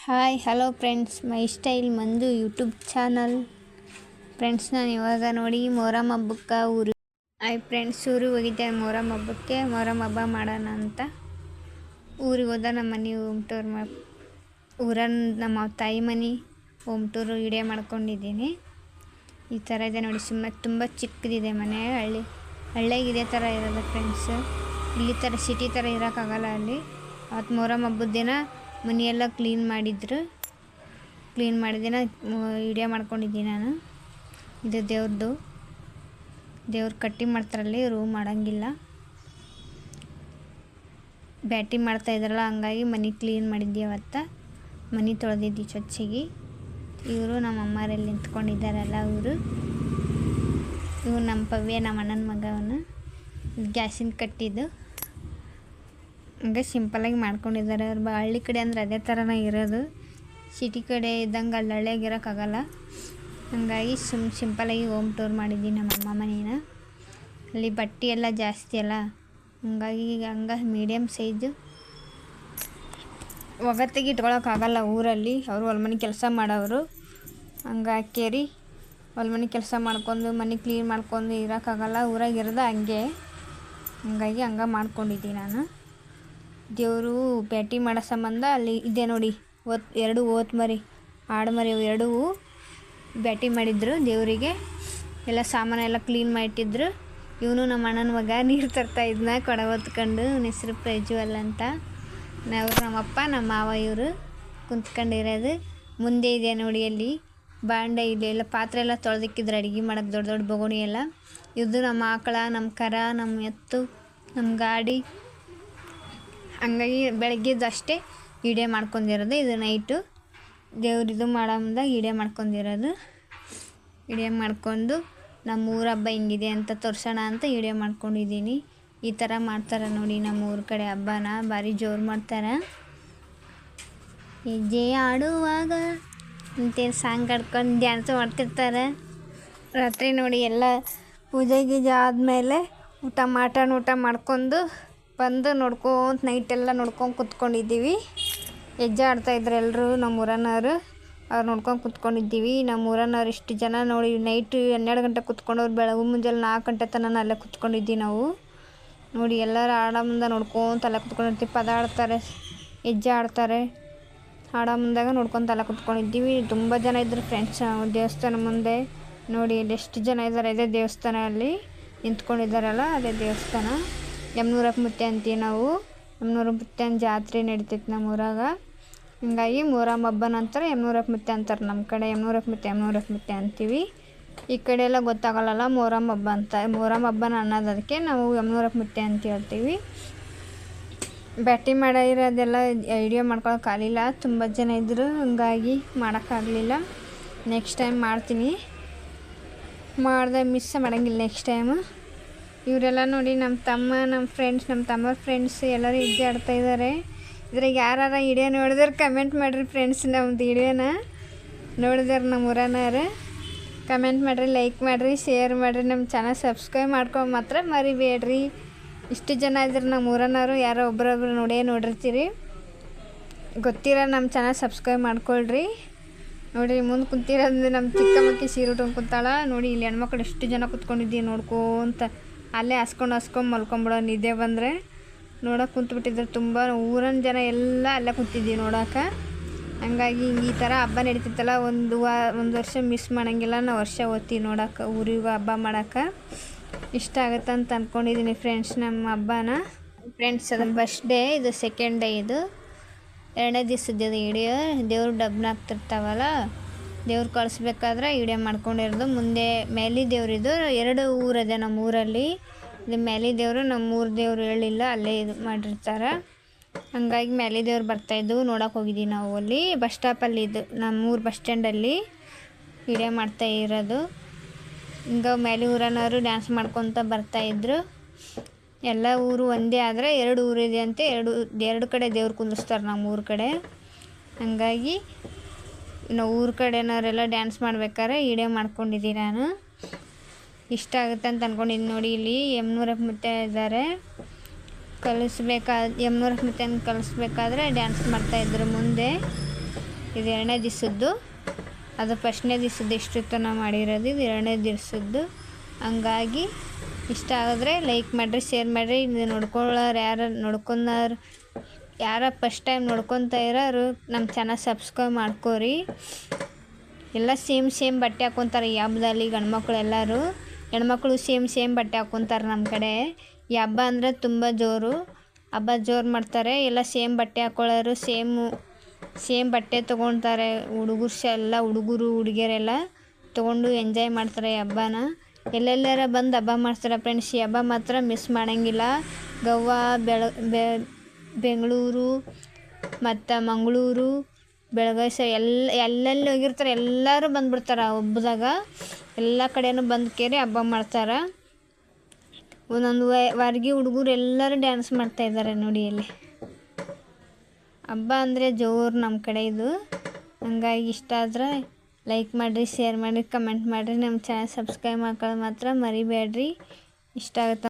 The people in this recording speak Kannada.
ಹಾಯ್ ಹಲೋ ಫ್ರೆಂಡ್ಸ್, ಮೈ ಸ್ಟೈಲ್ ಮಂಜು ಯೂಟ್ಯೂಬ್ ಚಾನಲ್. ಫ್ರೆಂಡ್ಸ್, ನಾನು ಇವಾಗ ನೋಡಿ ಮೊಹರಂ ಹಬ್ಬಕ್ಕೆ ಫ್ರೆಂಡ್ಸ್ ಊರಿಗೆ ಹೋಗಿದ್ದೆ. ಮೊಹರಂ ಹಬ್ಬಕ್ಕೆ ಮೊಹರಂ ಹಬ್ಬ ಮಾಡೋಣ ಅಂತ ಊರಿಗೆ ಹೋದ. ನಮ್ಮ ಮನೆ ಹೋಮ್ ಟೂರ್ ನಮ್ಮ ತಾಯಿ ಮನೆ ಹೋಮ್ ಟೂರು ವಿಡಿಯೋ ಮಾಡ್ಕೊಂಡಿದ್ದೀನಿ. ಈ ಥರ ಇದೆ ನೋಡಿ, ತುಂಬ ಚಿಕ್ಕದಿದೆ ಮನೆ. ಹಳ್ಳಿಯಾಗ ಇದೇ ಥರ ಇರೋದು ಫ್ರೆಂಡ್ಸ್. ಇಲ್ಲಿ ಥರ ಸಿಟಿ ಥರ ಇರೋಕ್ಕಾಗಲ್ಲ. ಅಲ್ಲಿ ಅವತ್ತು ಮೊಹರಂ ಹಬ್ಬದ ದಿನ ಮನೆಯೆಲ್ಲ ಕ್ಲೀನ್ ಮಾಡಿದ್ರು. ಕ್ಲೀನ್ ಮಾಡಿದಿನ ವಿಡಿಯೋ ಮಾಡ್ಕೊಂಡಿದ್ದೀನಿ ನಾನು. ಇದು ದೇವ್ರ ಕಟ್ಟಿಂಗ್ ಮಾಡ್ತಾರಲ್ಲಿ, ರೂಮ್ ಮಾಡೋಂಗಿಲ್ಲ, ಬ್ಯಾಟಿಂಗ್ ಮಾಡ್ತಾಯಿದ್ರಲ್ಲ, ಹಂಗಾಗಿ ಮನೆ ಕ್ಲೀನ್ ಮಾಡಿದ್ವಿ. ಅವತ್ತು ಮನೆ ತೊಳೆದಿದ್ವಿ ಸ್ವಚ್ಛಗೆ. ಇವರು ನಮ್ಮ ಅಮ್ಮರಲ್ಲಿ ನಿಂತ್ಕೊಂಡಿದ್ದಾರಲ್ಲ, ಇವರು ನಮ್ಮ ಪವ್ಯ, ನಮ್ಮ ಅಣ್ಣನ ಮಗವನು. ಗ್ಯಾಸಿನ ಕಟ್ಟಿದ್ದು ಹಂಗೆ ಸಿಂಪಲಾಗಿ ಮಾಡ್ಕೊಂಡಿದ್ದಾರೆ. ಅವ್ರು ಹಳ್ಳಿ ಕಡೆ ಅಂದರೆ ಅದೇ ಥರನೇ ಇರೋದು. ಸಿಟಿ ಕಡೆ ಇದ್ದಂಗೆ ಅಲ್ಲಿ ಹಳ್ಳಿಯಾಗ ಇರೋಕ್ಕಾಗಲ್ಲ. ಹಂಗಾಗಿ ಸಿಂಪಲಾಗಿ ಹೋಮ್ ಟೂರ್ ಮಾಡಿದ್ವಿ ನಮ್ಮ ಅಮ್ಮ ಮನೇನ. ಅಲ್ಲಿ ಬಟ್ಟೆ ಎಲ್ಲ ಜಾಸ್ತಿ ಅಲ್ಲ, ಹಂಗಾಗಿ ಮೀಡಿಯಮ್ ಸೈಜು ಒಗತ್ತಿಗೆ ಇಟ್ಕೊಳಕ್ಕಾಗಲ್ಲ ಊರಲ್ಲಿ. ಅವರು ಹೊಲ್ಮನೆ ಕೆಲಸ ಮಾಡೋರು. ಹಂಗಾಕೇರಿ ಹೊಲ್ಮನೆ ಕೆಲಸ ಮಾಡ್ಕೊಂಡು ಮನೆ ಕ್ಲೀನ್ ಮಾಡ್ಕೊಂಡು ಇರೋಕ್ಕಾಗಲ್ಲ. ಊರಾಗ ಇರೋದು ಹಂಗಾಗಿ ಮಾಡ್ಕೊಂಡಿದ್ದೀನಿ ನಾನು. ದೇವರು ಭೇಟಿ ಮಾಡೋ ಸಂಬಂಧ ಅಲ್ಲಿ ಇದೆ ನೋಡಿ, ಎರಡು ಆಡು ಮರಿ ಎರಡೂ ಭೇಟಿ ಮಾಡಿದ್ರು ದೇವರಿಗೆ. ಎಲ್ಲ ಸಾಮಾನೆಲ್ಲ ಕ್ಲೀನ್ ಮಾಡಿಟ್ಟಿದ್ರು. ಇವನು ನಮ್ಮ ಅಣ್ಣನ ಮಗ ನೀರು ತರ್ತಾ ಇದನ್ನ ಕೊಡ ಹೊತ್ಕೊಂಡು. ಹೆಸರು ಪ್ರಜ್ವಲ್ ಅಂತ. ನಮ್ಮಪ್ಪ ನಮ್ಮ ಮಾವ ಇವರು ಕುಂತ್ಕೊಂಡಿರೋದು. ಮುಂದೆ ಇದೆ ನೋಡಿ ಅಲ್ಲಿ ಬಾಂಡೆ ಇದೆ, ಎಲ್ಲ ಪಾತ್ರೆ ಎಲ್ಲ ತೊಳೆದಿಕ್ಕಿದ್ರು ಅಡುಗೆ ಮಾಡೋಕ್ಕೆ, ದೊಡ್ಡ ದೊಡ್ಡ ಬೊಗಣಿ ಎಲ್ಲ. ಇದು ನಮ್ಮ ಆಕಳ, ನಮ್ಮ ಕರ, ನಮ್ಮ ಎತ್ತು, ನಮ್ಮ ಗಾಡಿ. ಹಂಗಾಗಿ ಬೆಳಗ್ಗೆದ್ದು ಅಷ್ಟೇ ವಿಡಿಯೋ ಮಾಡ್ಕೊಂಡಿರೋದು. ಇದು ನೈಟು ದೇವ್ರಿದು ಮಾಡಂದಾಗ ವಿಡಿಯೋ ಮಾಡ್ಕೊಂಡಿರೋದು. ವಿಡಿಯೋ ಮಾಡ್ಕೊಂಡು ನಮ್ಮ ಊರ ಹಬ್ಬ ಹಿಂಗಿದೆ ಅಂತ ತೋರ್ಸೋಣ ಅಂತ ವಿಡಿಯೋ ಮಾಡ್ಕೊಂಡಿದ್ದೀನಿ. ಈ ಥರ ಮಾಡ್ತಾರೆ ನೋಡಿ ನಮ್ಮ ಊರ ಕಡೆ ಹಬ್ಬನ, ಭಾರಿ ಜೋರು ಮಾಡ್ತಾರೆ. ಹೆಜ್ಜೆ ಆಡುವಾಗ ಅಂತೇಳಿ ಸಾಂಗ್ ಆಡ್ಕೊಂಡು ಡ್ಯಾನ್ಸು ಮಾಡ್ತಿರ್ತಾರೆ. ರಾತ್ರಿ ನೋಡಿ ಎಲ್ಲ ಪೂಜೆ ಗೀಜೆ ಆದಮೇಲೆ ಊಟ ಮಾಡ್ಕೊಂಡು ಬಂದು ನೋಡ್ಕೊಂತ ನೈಟೆಲ್ಲ ನೋಡ್ಕೊಂಡು ಕುತ್ಕೊಂಡಿದ್ದೀವಿ. ಹೆಜ್ಜೆ ಆಡ್ತಾಯಿದ್ರು ಎಲ್ಲರೂ ನಮ್ಮ ಊರನ್ನವರು. ಅವ್ರು ನೋಡ್ಕೊಂಡು ಕುತ್ಕೊಂಡಿದ್ದೀವಿ. ನಮ್ಮ ಊರನ್ನವ್ರು ಇಷ್ಟು ಜನ ನೋಡಿ ನೈಟು 12 ಗಂಟೆ ಕುತ್ಕೊಂಡವ್ರು. ಬೆಳಗ್ಗೆ ಮುಂಜಾನೆ 4 ಗಂಟೆ ತನಕ ಅಲ್ಲೇ ಕುತ್ಕೊಂಡಿದ್ದೀವಿ ನಾವು. ನೋಡಿ ಎಲ್ಲರೂ ಆಡೋ ಮುಂದೆ ನೋಡ್ಕೊಂತ ಅಲ್ಲೇ ಕುತ್ಕೊಂಡಿರ್ತೀವಿ. ಪದ ಆಡ್ತಾರೆ, ಹೆಜ್ಜೆ ಆಡ್ತಾರೆ. ಆಡೋ ಮುಂದಾಗ ನೋಡ್ಕೊಂತ ಅಲ್ಲೇ ಕುತ್ಕೊಂಡಿದ್ದೀವಿ. ತುಂಬ ಜನ ಇದ್ದರು ಫ್ರೆಂಡ್ಸ್. ದೇವಸ್ಥಾನ ಮುಂದೆ ನೋಡಿ ಇಲ್ಲಿ ಎಷ್ಟು ಜನ ಇದ್ದಾರೆ. ಇದೇ ದೇವಸ್ಥಾನ, ಅಲ್ಲಿ ನಿಂತ್ಕೊಂಡಿದ್ದಾರಲ್ಲ ಅದೇ ದೇವಸ್ಥಾನ. ಯಮನೂರಪ್ಪ ಮುತ್ತೆ ಅಂತೀವಿ ನಾವು. ಯಮನೂರಪ್ಪ ಮುತ್ತೆನ ಜಾತ್ರೆ ನಡಿತೈತೆ ನಮ್ಮ ಊರಾಗ. ಹಂಗಾಗಿ ಮೊಹರಂ ಹಬ್ಬ ನಂತರ ಯಮನೂರಪ್ಪ ಮುತ್ತೆ ಅಂತಾರೆ ನಮ್ಮ ಕಡೆ. ಯಮನೂರಪ್ಪ ಮುತ್ತೆ ಅಂತೀವಿ. ಈ ಕಡೆ ಎಲ್ಲ ಗೊತ್ತಾಗಲ್ಲ ಮೊಹರಂ ಹಬ್ಬ ಅಂತ. ಮೊಹರಂ ಹಬ್ಬನ ಅನ್ನೋದು, ಅದಕ್ಕೆ ನಾವು ಯಮನೂರಪ್ಪ ಮುತ್ತೆ ಅಂತ ಹೇಳ್ತೀವಿ. ಬ್ಯಾಟಿ ಮಾಡಿರೋದೆಲ್ಲ ವಿಡಿಯೋ ಮಾಡ್ಕೊಳಕ್ಕಾಗಲಿಲ್ಲ, ತುಂಬ ಜನ ಇದ್ದರು, ಹಂಗಾಗಿ ಮಾಡೋಕ್ಕಾಗಲಿಲ್ಲ. ನೆಕ್ಸ್ಟ್ ಟೈಮ್ ಮಾಡ್ತೀನಿ, ಮಾಡಿದೆ ಮಿಸ್ ಮಾಡೋಂಗಿಲ್ಲ ನೆಕ್ಸ್ಟ್ ಟೈಮು. ಇವರೆಲ್ಲ ನೋಡಿ ನಮ್ಮ ತಮ್ಮವ್ರ ಫ್ರೆಂಡ್ಸ್ ಎಲ್ಲರೂ ಹೆಜ್ಜೆ ಆಡ್ತಾಯಿದ್ದಾರೆ. ಇದ್ರಾಗ ಯಾರು ವಿಡಿಯೋ ನೋಡಿದ್ರೆ ಕಮೆಂಟ್ ಮಾಡಿರಿ ಫ್ರೆಂಡ್ಸ್. ನಮ್ಮದು ವಿಡಿಯೋನ ನೋಡಿದಾರೆ ನಮ್ಮ ಊರನವ್ರು. ಕಮೆಂಟ್ ಮಾಡಿರಿ, ಲೈಕ್ ಮಾಡಿರಿ, ಶೇರ್ ಮಾಡಿರಿ. ನಮ್ಮ ಚಾನಲ್ ಸಬ್ಸ್ಕ್ರೈಬ್ ಮಾಡ್ಕೊಂಡು ಮಾತ್ರ ಮರಿಬೇಡ್ರಿ. ಇಷ್ಟು ಜನ ಇದ್ರೆ ನಮ್ಮ ಊರನವರು ಯಾರೋ ಒಬ್ಬರೊಬ್ರು ನೋಡಿರ್ತೀರಿ. ಗೊತ್ತಿರೋ ನಮ್ಮ ಚಾನಲ್ ಸಬ್ಸ್ಕ್ರೈಬ್ ಮಾಡ್ಕೊಳ್ರಿ. ನೋಡಿರಿ ಮುಂದೆ ಕುಂತಿರೋದು ನಮ್ಮ ಚಿಕ್ಕ ಮಕ್ಕಿ ಸೀರೆ ಉಟ್ಕೊಂಡು ಕುಂತಾಳ ನೋಡಿ. ಇಲ್ಲಿ ಹೆಣ್ಮಕ್ಳು ಎಷ್ಟು ಜನ ಕುತ್ಕೊಂಡಿದ್ದೀವಿ ನೋಡ್ಕೊಂತ. ಅಲ್ಲೇ ಹಸ್ಕೊಂಡು ಮಲ್ಕೊಂಬಿಡೋ, ನಿದ್ದೆ ಬಂದರೆ ನೋಡೋಕೆ ಕುಂತ್ಬಿಟ್ಟಿದ್ರು. ತುಂಬ ಊರಿನ ಜನ ಎಲ್ಲ ಅಲ್ಲೇ ಕುಂತಿದ್ದೀವಿ ನೋಡೋಕೆ. ಹಂಗಾಗಿ ಈ ಥರ ಹಬ್ಬ ನಡೀತಿತ್ತಲ್ಲ, ಒಂದು ವರ್ಷ ಮಿಸ್ ಮಾಡೋಂಗಿಲ್ಲ. ನಾವು ವರ್ಷ ಓದ್ತೀವಿ ನೋಡೋಕೆ, ಊರಿಗೆ ಹಬ್ಬ ಮಾಡೋಕೆ. ಇಷ್ಟ ಆಗುತ್ತೆ ಅಂತ ಅಂದ್ಕೊಂಡಿದ್ದೀನಿ ಫ್ರೆಂಡ್ಸ್ ನಮ್ಮ ಹಬ್ಬನ. ಫ್ರೆಂಡ್ಸ್ ಅದು ಫಸ್ಟ್ ಡೇ, ಇದು ಸೆಕೆಂಡ್ ಡೇ. ಇದು 2ನೇ ದಿವಸದ್ದು ವಿಡಿಯೋ. ದೇವ್ರು ಡಬ್ನ ಹಾಕ್ತಿರ್ತಾವಲ್ಲ, ದೇವ್ರು ಕಳಿಸ್ಬೇಕಾದ್ರೆ ವಿಡಿಯೋ ಮಾಡ್ಕೊಂಡಿರೋದು. ಮುಂದೆ ಮೇಲಿ ದೇವ್ರಿದು 2 ಊರಿದೆ ನಮ್ಮ ಊರಲ್ಲಿ. ಇದು ಮೇಲಿ ದೇವರು, ನಮ್ಮೂರು ದೇವರು ಹೇಳಿಲ್ಲ, ಅಲ್ಲೇ ಇದು ಮಾಡಿರ್ತಾರೆ. ಹಂಗಾಗಿ ಮೇಲಿ ದೇವ್ರು ಬರ್ತಾಯಿದ್ದವು, ನೋಡೋಕೆ ಹೋಗಿದ್ದೀವಿ ನಾವು. ಅಲ್ಲಿ ಬಸ್ ಸ್ಟಾಪಲ್ಲಿ ಇದು ನಮ್ಮೂರು ಬಸ್ ಸ್ಟ್ಯಾಂಡಲ್ಲಿ ವಿಡಿಯೋ ಮಾಡ್ತಾ ಇರೋದು. ಹಿಂಗೆ ಮೇಲೆ ಊರನವರು ಡ್ಯಾನ್ಸ್ ಮಾಡ್ಕೊತ ಬರ್ತಾಯಿದ್ರು. ಎಲ್ಲ ಊರು ಒಂದೇ ಆದರೆ 2 ಊರಿದೆ ಅಂತೆ. ಎರಡು ಕಡೆ ದೇವ್ರು ಕುಂದಿಸ್ತಾರೆ ನಮ್ಮ ಊರ ಕಡೆ. ಹಂಗಾಗಿ ನಾವು ಊರ ಕಡೆನವರೆಲ್ಲ ಡ್ಯಾನ್ಸ್ ಮಾಡ್ಬೇಕಾದ್ರೆ ವಿಡಿಯೋ ಮಾಡ್ಕೊಂಡಿದ್ದೀನಿ ನಾನು. ಇಷ್ಟ ಆಗುತ್ತೆ ಅಂತ ಅಂದ್ಕೊಂಡಿದ್ದೀನಿ ನೋಡಿ. ಇಲ್ಲಿ ಯಮನೂರಪ್ಪ ಮುತ್ತೆ ಇದ್ದಾರೆ. ಯಮನೂರಪ್ಪ ಮುತ್ತೆನ ಕಲಿಸ್ಬೇಕಾದ್ರೆ ಡ್ಯಾನ್ಸ್ ಮಾಡ್ತಾಯಿದ್ರು ಮುಂದೆ. ಇದು 2ನೇ ದಿವಸದ್ದು. ಅದು ಫಸ್ಟ್ನೇ ದಿವಸದ್ದು ಇಷ್ಟು ನಾವು ಮಾಡಿರೋದು, ಇದು 2ನೇ ದಿವಸದ್ದು. ಹಂಗಾಗಿ ಇಷ್ಟ ಆಗಿದ್ರೆ ಲೈಕ್ ಮಾಡಿರಿ, ಶೇರ್ ಮಾಡಿರಿ. ಇದು ನೋಡ್ಕೊಳ್ಳೋರು ಯಾರು ಫಸ್ಟ್ ಟೈಮ್ ನೋಡ್ಕೊತಾ ಇರೋರು ನಮ್ಮ ಚಾನಲ್ ಸಬ್ಸ್ಕ್ರೈಬ್ ಮಾಡ್ಕೋರಿ. ಎಲ್ಲ ಸೇಮ್ ಬಟ್ಟೆ ಹಾಕ್ಕೊತಾರೆ ಈ ಹಬ್ಬದಲ್ಲಿ. ಗಂಡ್ಮಕ್ಳು ಎಲ್ಲರೂ, ಹೆಣ್ಮಕ್ಳು ಸೇಮ್ ಬಟ್ಟೆ ಹಾಕ್ಕೊತಾರೆ ನಮ್ಮ ಕಡೆ. ಈ ಹಬ್ಬ ಅಂದರೆ ತುಂಬ ಜೋರು, ಹಬ್ಬ ಜೋರು ಮಾಡ್ತಾರೆ. ಎಲ್ಲ ಸೇಮ್ ಬಟ್ಟೆ ಹಾಕ್ಕೊಳ್ಳೋರು ಸೇಮ್ ಬಟ್ಟೆ ತೊಗೊಳ್ತಾರೆ. ಹುಡುಗರು ಹುಡುಗಿಯರೆಲ್ಲ ತೊಗೊಂಡು ಎಂಜಾಯ್ ಮಾಡ್ತಾರೆ ಈ ಹಬ್ಬನ. ಎಲ್ಲೆಲ್ಲರ ಬಂದು ಹಬ್ಬ ಮಾಡ್ತಾರೆ ಫ್ರೆಂಡ್ಸ್. ಈ ಹಬ್ಬ ಮಾತ್ರ ಮಿಸ್ ಮಾಡೋಂಗಿಲ್ಲ. ಗೋವಾ, ಬೆಂಗಳೂರು ಮತ್ತು ಮಂಗಳೂರು, ಬೆಳಗಾವಿ ಎಲ್ಲೆಲ್ಲಿ ಹೋಗಿರ್ತಾರೆ ಎಲ್ಲರೂ ಬಂದುಬಿಡ್ತಾರೆ ಆ ಹಬ್ಬದಾಗ. ಎಲ್ಲ ಕಡೆಯೂ ಬಂದು ಕೇರಿ ಹಬ್ಬ ಮಾಡ್ತಾರೆ. ಒಂದೊಂದು ವಾರ್ಗಿ ಹುಡುಗರು ಎಲ್ಲರೂ ಡ್ಯಾನ್ಸ್ ಮಾಡ್ತಾಯಿದ್ದಾರೆ ನೋಡಿ ಇಲ್ಲಿ. ಹಬ್ಬ ಅಂದರೆ ಜೋರು ನಮ್ಮ ಕಡೆ ಇದು. ಹಂಗಾಗಿ ಇಷ್ಟ ಆದರೆ ಲೈಕ್ ಮಾಡಿರಿ, ಶೇರ್ ಮಾಡಿರಿ, ಕಮೆಂಟ್ ಮಾಡಿರಿ. ನಮ್ಮ ಚಾನಲ್ ಸಬ್ಸ್ಕ್ರೈಬ್ ಮಾಡ್ಕೊಳ್ಳೋದು ಮಾತ್ರ ಮರಿಬೇಡ್ರಿ. ಇಷ್ಟ ಆಗುತ್ತೆ.